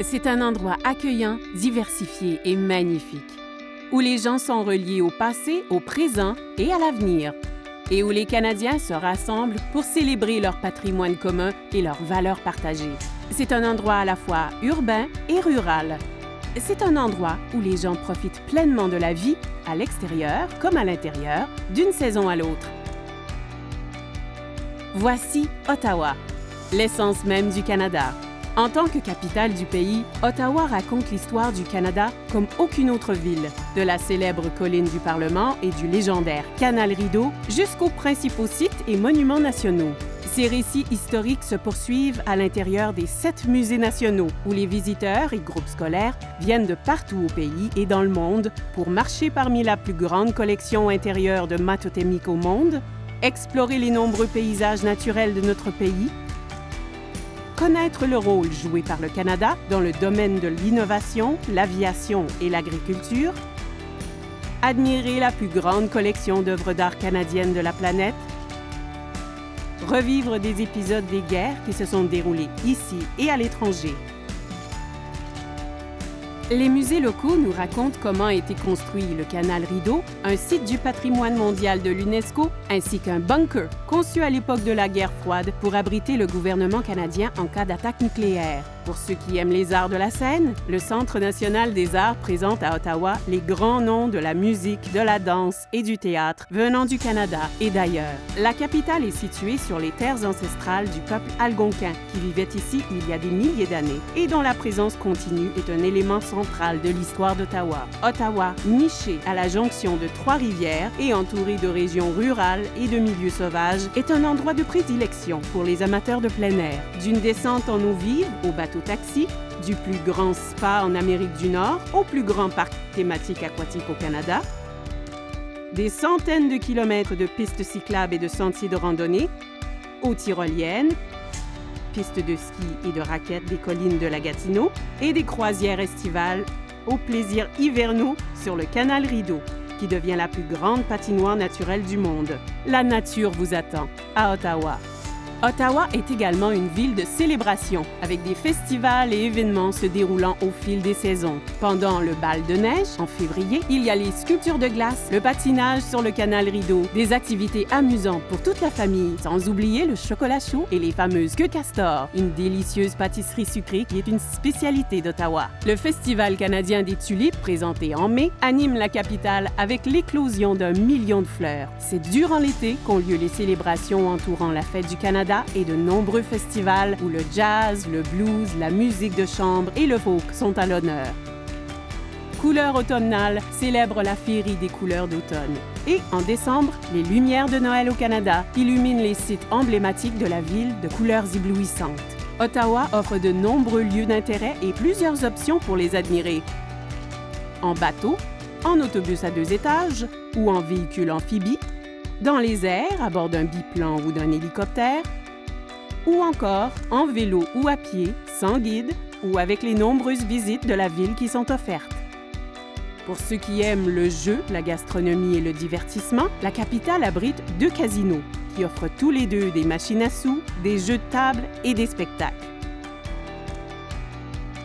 C'est un endroit accueillant, diversifié et magnifique, où les gens sont reliés au passé, au présent et à l'avenir, et où les Canadiens se rassemblent pour célébrer leur patrimoine commun et leurs valeurs partagées. C'est un endroit à la fois urbain et rural. C'est un endroit où les gens profitent pleinement de la vie, à l'extérieur comme à l'intérieur, d'une saison à l'autre. Voici Ottawa, l'essence même du Canada. En tant que capitale du pays, Ottawa raconte l'histoire du Canada comme aucune autre ville, de la célèbre colline du Parlement et du légendaire Canal Rideau jusqu'aux principaux sites et monuments nationaux. Ces récits historiques se poursuivent à l'intérieur des 7 musées nationaux, où les visiteurs et groupes scolaires viennent de partout au pays et dans le monde pour marcher parmi la plus grande collection intérieure de mathotémique au monde, explorer les nombreux paysages naturels de notre pays, connaître le rôle joué par le Canada dans le domaine de l'innovation, l'aviation et l'agriculture, admirer la plus grande collection d'œuvres d'art canadiennes de la planète, revivre des épisodes des guerres qui se sont déroulées ici et à l'étranger. Les musées locaux nous racontent comment a été construit le Canal Rideau, un site du patrimoine mondial de l'UNESCO, ainsi qu'un bunker conçu à l'époque de la guerre froide pour abriter le gouvernement canadien en cas d'attaque nucléaire. Pour ceux qui aiment les arts de la scène, le Centre national des arts présente à Ottawa les grands noms de la musique, de la danse et du théâtre venant du Canada et d'ailleurs. La capitale est située sur les terres ancestrales du peuple algonquin qui vivait ici il y a des milliers d'années et dont la présence continue est un élément central de l'histoire d'Ottawa. Ottawa, nichée à la jonction de 3 rivières et entourée de régions rurales et de milieux sauvages, est un endroit de prédilection pour les amateurs de plein air. D'une descente en eau vive au bateau-taxi, du plus grand spa en Amérique du Nord au plus grand parc thématique aquatique au Canada, des centaines de kilomètres de pistes cyclables et de sentiers de randonnée, aux tyroliennes, pistes de ski et de raquettes des collines de la Gatineau et des croisières estivales aux plaisirs hivernaux sur le Canal Rideau, qui devient la plus grande patinoire naturelle du monde. La nature vous attend à Ottawa. Ottawa est également une ville de célébration, avec des festivals et événements se déroulant au fil des saisons. Pendant le bal de neige, en février, il y a les sculptures de glace, le patinage sur le Canal Rideau, des activités amusantes pour toute la famille, sans oublier le chocolat chaud et les fameuses queues castor, une délicieuse pâtisserie sucrée qui est une spécialité d'Ottawa. Le Festival canadien des tulipes, présenté en mai, anime la capitale avec l'éclosion d'1 million de fleurs. C'est durant l'été qu'ont lieu les célébrations entourant la fête du Canada et de nombreux festivals où le jazz, le blues, la musique de chambre et le folk sont à l'honneur. Couleurs automnales célèbre la féerie des couleurs d'automne. Et en décembre, les lumières de Noël au Canada illuminent les sites emblématiques de la ville de couleurs éblouissantes. Ottawa offre de nombreux lieux d'intérêt et plusieurs options pour les admirer. En bateau, en autobus à 2 étages ou en véhicule amphibie, dans les airs à bord d'un biplan ou d'un hélicoptère, ou encore en vélo ou à pied, sans guide, ou avec les nombreuses visites de la ville qui sont offertes. Pour ceux qui aiment le jeu, la gastronomie et le divertissement, la capitale abrite 2 casinos qui offrent tous les 2 des machines à sous, des jeux de table et des spectacles.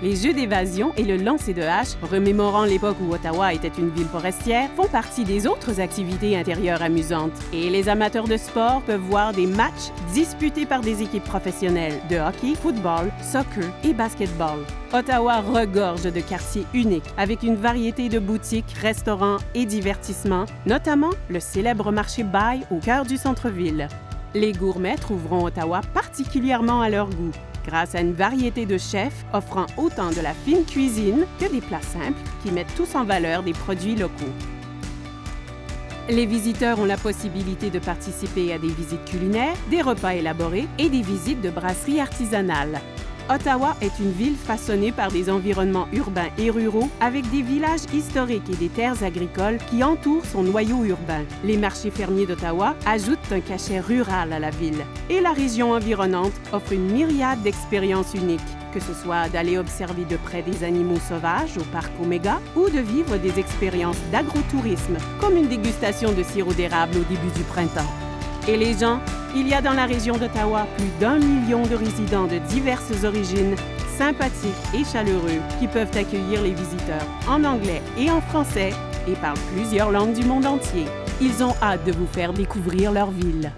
Les jeux d'évasion et le lancer de hache, remémorant l'époque où Ottawa était une ville forestière, font partie des autres activités intérieures amusantes. Et les amateurs de sport peuvent voir des matchs disputés par des équipes professionnelles de hockey, football, soccer et basketball. Ottawa regorge de quartiers uniques, avec une variété de boutiques, restaurants et divertissements, notamment le célèbre marché Bay au cœur du centre-ville. Les gourmets trouveront Ottawa particulièrement à leur goût, grâce à une variété de chefs offrant autant de la fine cuisine que des plats simples qui mettent tous en valeur des produits locaux. Les visiteurs ont la possibilité de participer à des visites culinaires, des repas élaborés et des visites de brasseries artisanales. Ottawa est une ville façonnée par des environnements urbains et ruraux avec des villages historiques et des terres agricoles qui entourent son noyau urbain. Les marchés fermiers d'Ottawa ajoutent un cachet rural à la ville. Et la région environnante offre une myriade d'expériences uniques, que ce soit d'aller observer de près des animaux sauvages au parc Omega ou de vivre des expériences d'agrotourisme, comme une dégustation de sirop d'érable au début du printemps. Et les gens? Il y a dans la région d'Ottawa plus d'1 million de résidents de diverses origines, sympathiques et chaleureux, qui peuvent accueillir les visiteurs en anglais et en français et parlent plusieurs langues du monde entier. Ils ont hâte de vous faire découvrir leur ville.